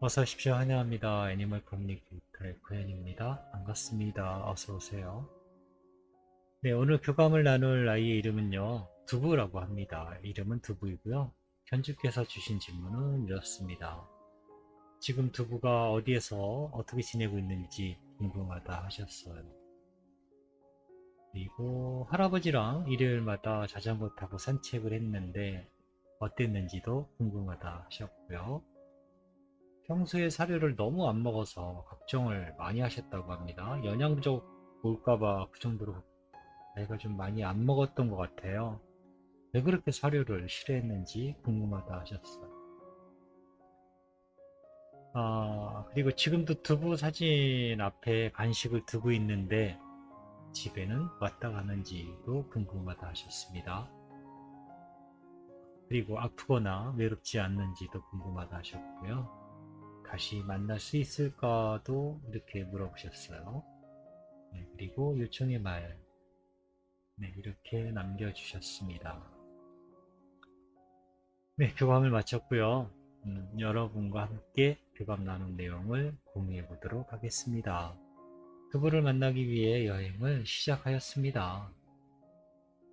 어서 오십시오. 환영합니다. 애니멀 커뮤니케이터의 구현입니다. 반갑습니다. 어서 오세요. 네, 오늘 교감을 나눌 아이의 이름은요, 두부라고 합니다. 이름은 두부이고요. 견주께서 주신 질문은 이렇습니다. 지금 두부가 어디에서 어떻게 지내고 있는지 궁금하다 하셨어요. 그리고 할아버지랑 일요일마다 자전거 타고 산책을 했는데 어땠는지도 궁금하다 하셨고요. 평소에 사료를 너무 안 먹어서 걱정을 많이 하셨다고 합니다. 영양 부족 올까봐 그 정도로 애가 좀 많이 안 먹었던 것 같아요. 왜 그렇게 사료를 싫어했는지 궁금하다 하셨어요. 그리고 지금도 두부 사진 앞에 간식을 두고 있는데 집에는 왔다 가는지도 궁금하다 하셨습니다. 그리고 아프거나 외롭지 않는지도 궁금하다 하셨고요. 다시 만날 수 있을까도 이렇게 물어보셨어요. 네, 그리고 요청의 말, 네, 이렇게 남겨주셨습니다. 네, 교감을 마쳤고요. 여러분과 함께 교감 나눈 내용을 공유해 보도록 하겠습니다. 그분을 만나기 위해 여행을 시작하였습니다.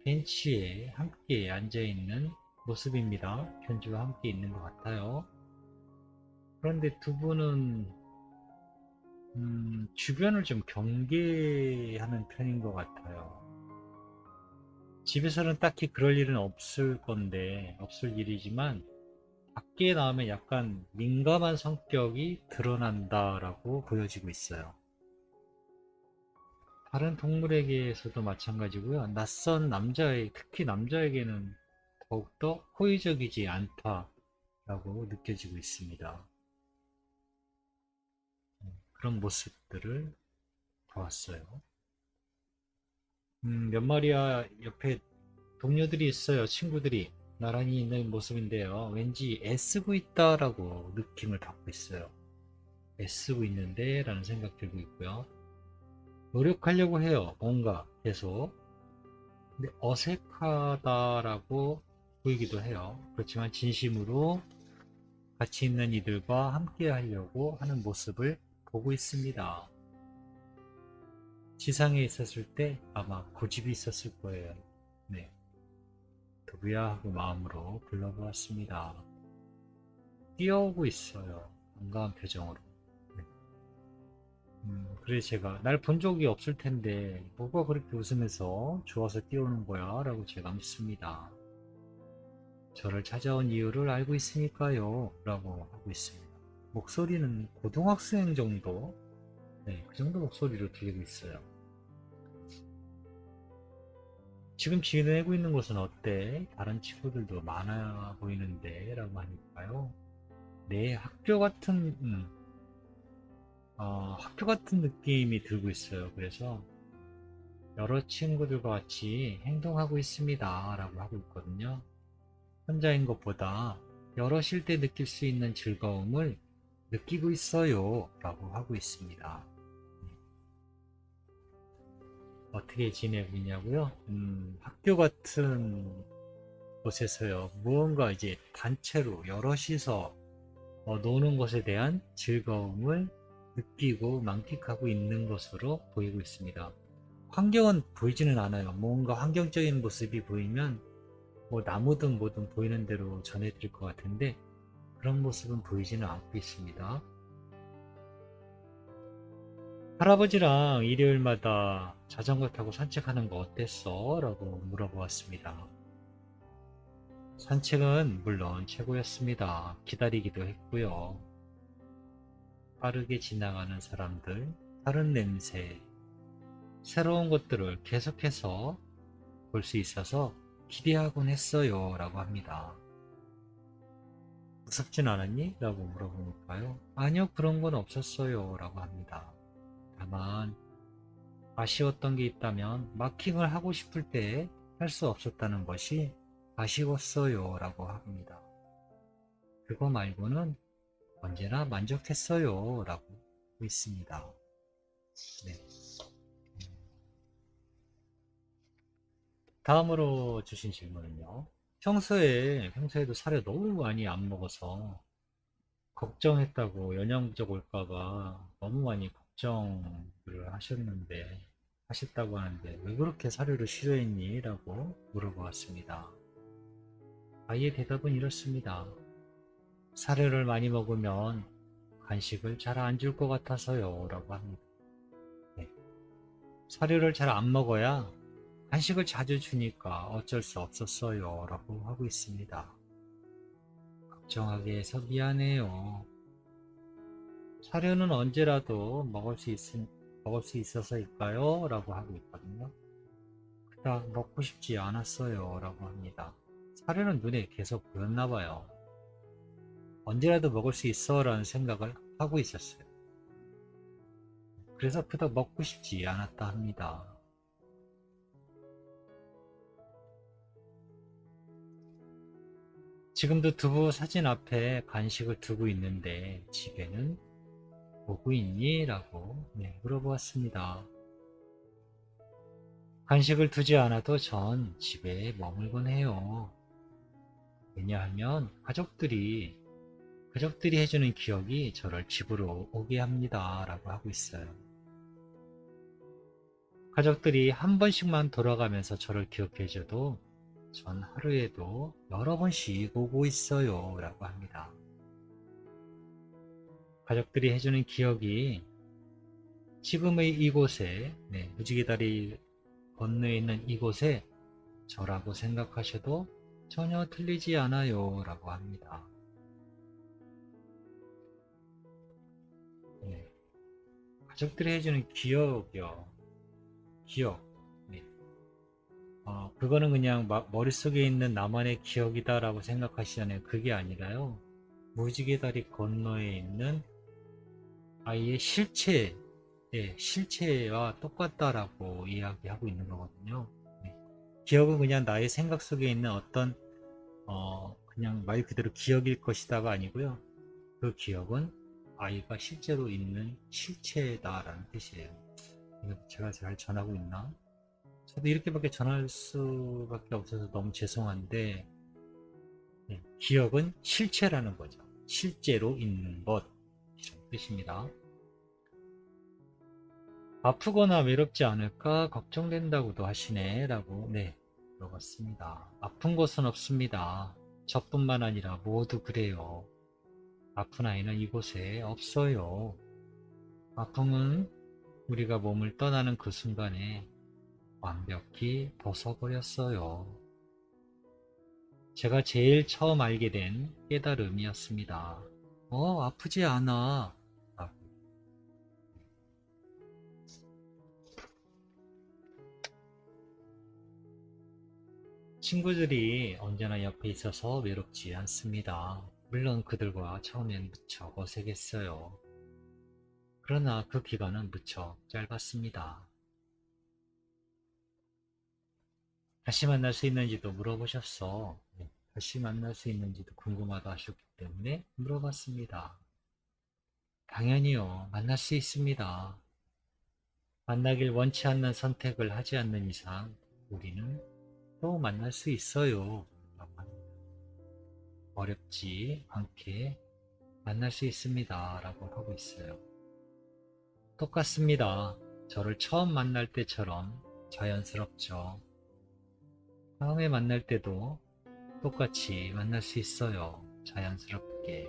벤치에 함께 앉아있는 모습입니다. 견주와 함께 있는 것 같아요. 그런데 두 분은 주변을 좀 경계하는 편인 것 같아요. 집에서는 딱히 그럴 일은 없을 건데, 없을 일이지만, 밖에 나오면 약간 민감한 성격이 드러난다라고 보여지고 있어요. 다른 동물에게서도 마찬가지고요. 낯선 남자에, 특히 남자에게는 더욱더 호의적이지 않다라고 느껴지고 있습니다. 그런 모습들을 보았어요. 몇 마리야 옆에 동료들이 있어요. 친구들이 나란히 있는 모습인데요. 왠지 애쓰고 있다라고 느낌을 받고 있어요. 애쓰고 있는데 라는 생각 들고 있고요. 노력하려고 해요. 뭔가 계속. 근데 어색하다라고 보이기도 해요. 그렇지만 진심으로 같이 있는 이들과 함께 하려고 하는 모습을 보고 있습니다. 지상에 있었을 때 아마 고집이 있었을 거예요. 네. 누구야 하고 마음으로 불러보았습니다. 뛰어오고 있어요. 반가운 표정으로. 네. 그래서 제가 날 본 적이 없을 텐데 뭐가 그렇게 웃으면서 좋아서 뛰어오는 거야? 라고 제가 묻습니다. 저를 찾아온 이유를 알고 있으니까요. 라고 하고 있습니다. 목소리는 고등학생 정도? 네, 그 정도 목소리로 들리고 있어요. 지금 지내고 있는 곳은 어때? 다른 친구들도 많아 보이는데? 라고 하니까요. 네, 학교 같은 느낌이 들고 있어요. 그래서 여러 친구들과 같이 행동하고 있습니다. 라고 하고 있거든요. 혼자인 것보다 여럿일 때 느낄 수 있는 즐거움을 느끼고 있어요. 라고 하고 있습니다. 어떻게 지내고 있냐고요? 학교 같은 곳에서요. 무언가 이제 단체로 여럿이서 노는 것에 대한 즐거움을 느끼고 만끽하고 있는 것으로 보이고 있습니다. 환경은 보이지는 않아요. 뭔가 환경적인 모습이 보이면 뭐 나무든 뭐든 보이는 대로 전해드릴 것 같은데 그런 모습은 보이지는 않고 있습니다. 할아버지랑 일요일마다 자전거 타고 산책하는 거 어땠어? 라고 물어보았습니다. 산책은 물론 최고였습니다. 기다리기도 했고요. 빠르게 지나가는 사람들, 다른 냄새, 새로운 것들을 계속해서 볼 수 있어서 기대하곤 했어요. 라고 합니다. 무섭진 않았니? 라고 물어보니까요. 아니요, 그런 건 없었어요. 라고 합니다. 다만, 아쉬웠던 게 있다면, 마킹을 하고 싶을 때 할 수 없었다는 것이 아쉬웠어요. 라고 합니다. 그거 말고는 언제나 만족했어요. 라고 있습니다. 네. 다음으로 주신 질문은요. 평소에도 살을 너무 많이 안 먹어서 걱정했다고 영양부족 올까봐 너무 많이 걱정을 하셨다고 하는데, 왜 그렇게 사료를 싫어했니? 라고 물어보았습니다. 아이의 대답은 이렇습니다. 사료를 많이 먹으면 간식을 잘 안 줄 것 같아서요. 라고 합니다. 네. 사료를 잘 안 먹어야 간식을 자주 주니까 어쩔 수 없었어요. 라고 하고 있습니다. 걱정하게 해서 미안해요. 사료는 언제라도 먹을 수 있어서일까요? 라고 하고 있거든요. 그닥 먹고 싶지 않았어요. 라고 합니다. 사료는 눈에 계속 보였나 봐요. 언제라도 먹을 수 있어 라는 생각을 하고 있었어요. 그래서 그닥 먹고 싶지 않았다 합니다. 지금도 두부 사진 앞에 간식을 두고 있는데 집에는 보고 있니? 라고 물어보았습니다. 간식을 두지 않아도 전 집에 머물곤 해요. 왜냐하면 가족들이 해주는 기억이 저를 집으로 오게 합니다. 라고 하고 있어요. 가족들이 한 번씩만 돌아가면서 저를 기억해줘도 전 하루에도 여러 번씩 오고 있어요. 라고 합니다. 가족들이 해주는 기억이 지금의 이곳에, 무지개 다리 건너에 있는 이곳에 저라고 생각하셔도 전혀 틀리지 않아요. 라고 합니다. 가족들이 해주는 기억이요. 기억. 그거는 그냥 머릿속에 있는 나만의 기억이다 라고 생각하시잖아요. 그게 아니라요. 무지개 다리 건너에 있는 아이의 실체와 똑같다라고 이야기하고 있는 거거든요. 기억은 그냥 나의 생각 속에 있는 어떤, 그냥 말 그대로 기억일 것이다가 아니고요. 그 기억은 아이가 실제로 있는 실체다라는 뜻이에요. 이거 제가 잘 전하고 있나? 저도 이렇게밖에 전할 수밖에 없어서 너무 죄송한데, 기억은 실체라는 거죠. 실제로 있는 것, 이런 뜻입니다. 아프거나 외롭지 않을까 걱정된다고도 하시네 라고 물어봤습니다. 아픈 것은 없습니다. 저뿐만 아니라 모두 그래요. 아픈 아이는 이곳에 없어요. 아픔은 우리가 몸을 떠나는 그 순간에 완벽히 벗어버렸어요. 제가 제일 처음 알게 된 깨달음이었습니다. 아프지 않아. 친구들이 언제나 옆에 있어서 외롭지 않습니다. 물론 그들과 처음엔 무척 어색했어요. 그러나 그 기간은 무척 짧았습니다. 다시 만날 수 있는지도 물어보셨어. 다시 만날 수 있는지도 궁금하다 하셨기 때문에 물어봤습니다. 당연히요. 만날 수 있습니다. 만나길 원치 않는 선택을 하지 않는 이상 우리는 또 만날 수 있어요. 어렵지 않게 만날 수 있습니다. 라고 하고 있어요. 똑같습니다. 저를 처음 만날 때처럼 자연스럽죠. 다음에 만날 때도 똑같이 만날 수 있어요. 자연스럽게.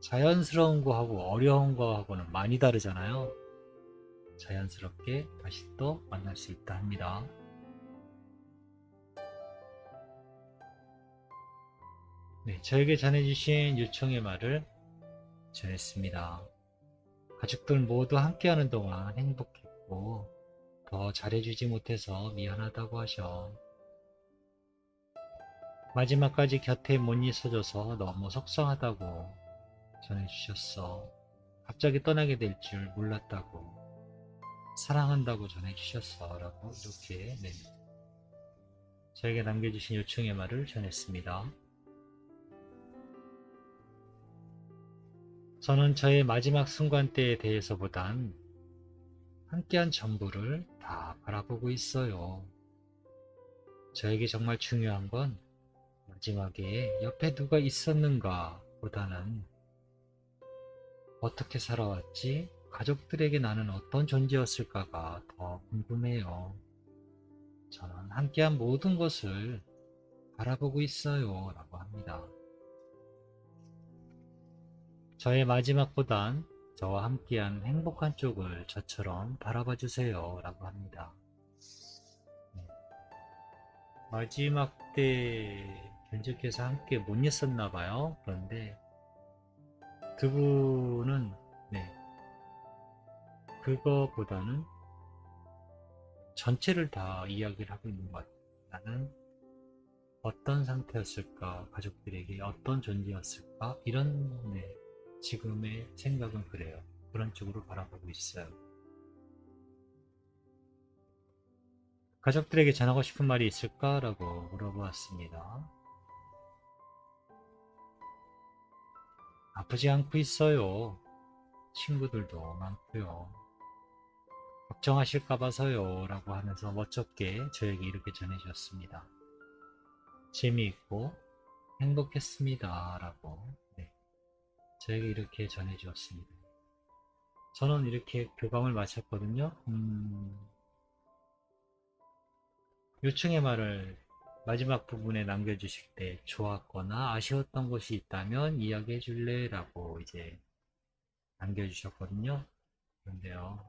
자연스러운 거하고 어려운 거하고는 많이 다르잖아요. 자연스럽게 다시 또 만날 수 있다 합니다. 저에게 전해주신 요청의 말을 전했습니다. 가족들 모두 함께하는 동안 행복했고 더 잘해주지 못해서 미안하다고 하셔. 마지막까지 곁에 못 있어줘서 너무 속상하다고 전해주셨어. 갑자기 떠나게 될 줄 몰랐다고, 사랑한다고 전해주셨어 라고 이렇게 저에게 남겨주신 요청의 말을 전했습니다. 저는 저의 마지막 순간 때에 대해서보단 함께한 전부를 다 바라보고 있어요. 저에게 정말 중요한 건 마지막에 옆에 누가 있었는가 보다는 어떻게 살아왔지? 가족들에게 나는 어떤 존재였을까가 더 궁금해요. 저는 함께한 모든 것을 바라보고 있어요. 라고 합니다. 저의 마지막보단 저와 함께한 행복한 쪽을 저처럼 바라봐 주세요. 라고 합니다. 네. 마지막 때 견적해서 함께 못 있었나 봐요. 그런데 그분은 네, 그거보다는 전체를 다 이야기를 하고 있는 것 같아요. 나는 어떤 상태였을까? 가족들에게 어떤 존재였을까? 이런 네, 지금의 생각은 그래요. 그런 쪽으로 바라보고 있어요. 가족들에게 전하고 싶은 말이 있을까? 라고 물어보았습니다. 아프지 않고 있어요. 친구들도 많고요. 걱정하실까 봐서요. 라고 하면서 멋쩍게 저에게 이렇게 전해주셨습니다. 재미있고 행복했습니다. 라고 네, 저에게 이렇게 전해주었습니다. 저는 이렇게 교감을 마쳤거든요. 요청의 말을 마지막 부분에 남겨주실 때 좋았거나 아쉬웠던 것이 있다면 이야기해 줄래? 라고 이제 남겨주셨거든요. 그런데요,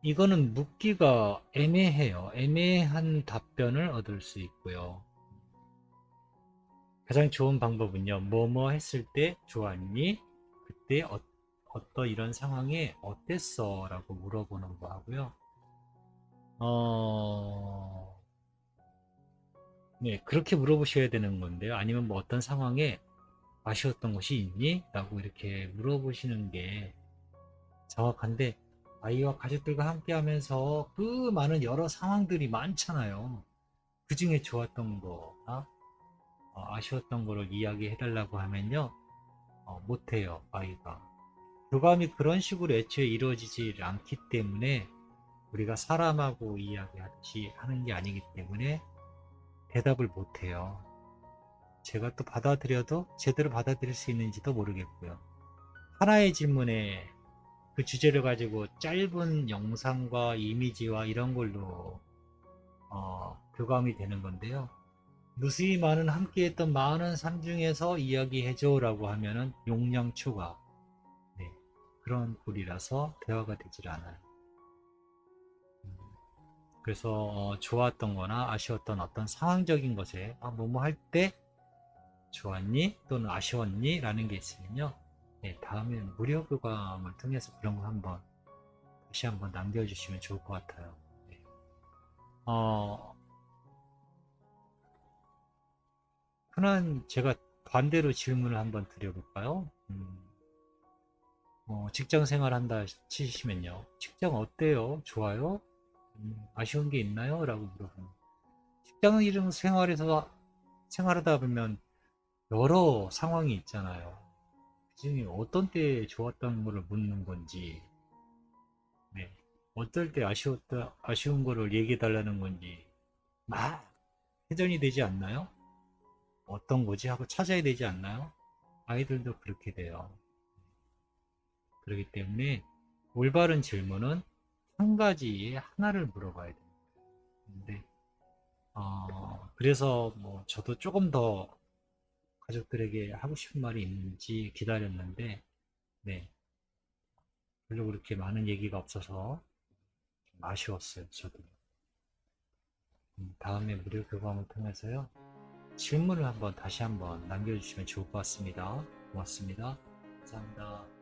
이거는 묻기가 애매해요. 애매한 답변을 얻을 수 있고요. 가장 좋은 방법은요, 뭐뭐 했을 때 좋았니? 그때 어떤 이런 상황에 어땠어? 라고 물어보는 거 하고요. 네, 그렇게 물어보셔야 되는 건데요. 아니면 뭐 어떤 상황에 아쉬웠던 것이 있니? 라고 이렇게 물어보시는 게 정확한데, 아이와 가족들과 함께 하면서 그 많은 여러 상황들이 많잖아요. 그 중에 좋았던 거나 아쉬웠던 거를 이야기해 달라고 하면요, 못해요, 아이가. 교감이 그런 식으로 애초에 이루어지지 않기 때문에 우리가 사람하고 이야기하듯이 하는 게 아니기 때문에 대답을 못해요. 제가 또 받아들여도 제대로 받아들일 수 있는지도 모르겠고요. 하나의 질문에 그 주제를 가지고 짧은 영상과 이미지와 이런 걸로 교감이 되는 건데요. 무수히 많은 함께했던 많은 삶 중에서 이야기해줘 라고 하면은 용량 초과 네, 그런 꼴이라서 대화가 되질 않아요. 그래서 좋았던 거나 아쉬웠던 어떤 상황적인 것에 뭐뭐 할 때 좋았니? 또는 아쉬웠니? 라는 게 있으면요. 네, 다음에 무료 교감을 통해서 그런 거 한번 다시 한번 남겨주시면 좋을 것 같아요. 네. 어, 흔한 제가 반대로 질문을 한번 드려볼까요? 직장 생활 한다 치시면요. 직장 어때요? 좋아요? 아쉬운 게 있나요? 라고 물어보면 직장 이름 생활에서 생활하다 보면 여러 상황이 있잖아요. 그중에 어떤 때 좋았던 거를 묻는 건지, 네. 어떨 때 아쉬운 거를 얘기해 달라는 건지, 막 회전이 되지 않나요? 어떤 거지? 하고 찾아야 되지 않나요? 아이들도 그렇게 돼요. 그렇기 때문에 올바른 질문은 한 가지에 하나를 물어봐야 돼요. 근데, 그래서 뭐 저도 조금 더 가족들에게 하고 싶은 말이 있는지 기다렸는데, 네. 별로 그렇게 많은 얘기가 없어서 좀 아쉬웠어요, 저도. 다음에 무료 교감을 통해서요. 질문을 한번 다시 한번 남겨주시면 좋을 것 같습니다. 고맙습니다. 감사합니다.